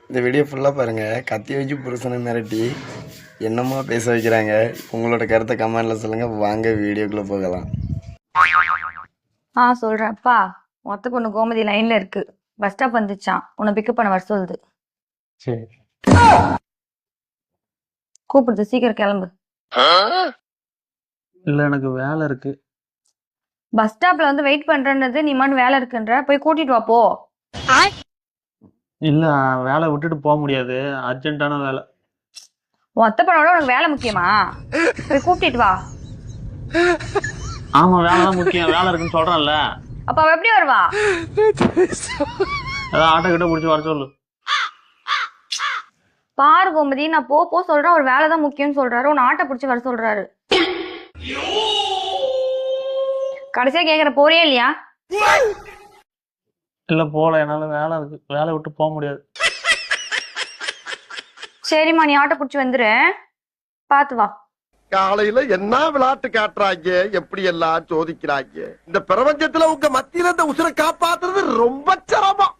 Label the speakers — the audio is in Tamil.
Speaker 1: இந்த வீடியோ ஃபுல்லாக பாருங்கள். கத்தி வச்சு புருஷனை மிரட்டி என்னமா பேச வைக்கிறாங்க. உங்களோட கருத்தை கமெண்டில் சொல்லுங்கள். வாங்க வீடியோக்குள்ளே போகலாம்.
Speaker 2: சொல்றேன்ப்பா. மொத்த பொண்ணு கோமதி லைன்ல இருக்கு. பஸ் ஸ்டாப் வந்துச்சான். உன்னை பிக்கப் பண்ண வர சொல்லுது.
Speaker 3: சரி.
Speaker 2: கூப்பிடுது, சீக்கிரம் கிளம்பு.
Speaker 3: இல்ல எனக்கு வேலை இருக்கு.
Speaker 2: பஸ் ஸ்டாப்ல வந்து வெயிட் பண்றேன்னது நீ மட்டும் வேலை இருக்குன்ற, போய் கூட்டிட்டு வா போ.
Speaker 3: இல்ல வேலை விட்டுட்டு போக முடியாது, அர்ஜென்ட்டான வேலை.
Speaker 2: மொத்த பொண்ணோட உனக்கு வேலை முக்கியமா? போய் கூட்டிட்டு வா.
Speaker 3: ஆமா வேலை தான் முக்கியம், வேலை இருக்குன்னு சொல்றேன்ல.
Speaker 2: அப்ப அவ எப்படி வருவா?
Speaker 3: அதான் ஆட்டோ கிட்ட பிடிச்சி வர சொல்லு.
Speaker 2: பாரு கோமதி, நான் போ சொல்றேன். ஒரு வேலை தான் முக்கியம்னு சொல்றாரு, உன்னை ஆட்டோ பிடிச்சி வர சொல்றாரு. கடைசியா கேக்குற போறியா இல்லையா?
Speaker 3: இல்ல போல, என்னால வேலை இருக்கு, வேலை விட்டு போக முடியாது.
Speaker 2: சரிம்மா, நீ ஆட்டோ பிடிச்சி வந்துரு, பாத்து வா.
Speaker 4: காலையில என்ன விளையாட்டு காட்டுறாங்க, எப்படி எல்லாம் சோதிக்கிறாங்க. இந்த பிரபஞ்சத்துல உங்க மத்தியில இந்த உசுரை காப்பாத்துறது ரொம்ப சிரமம்.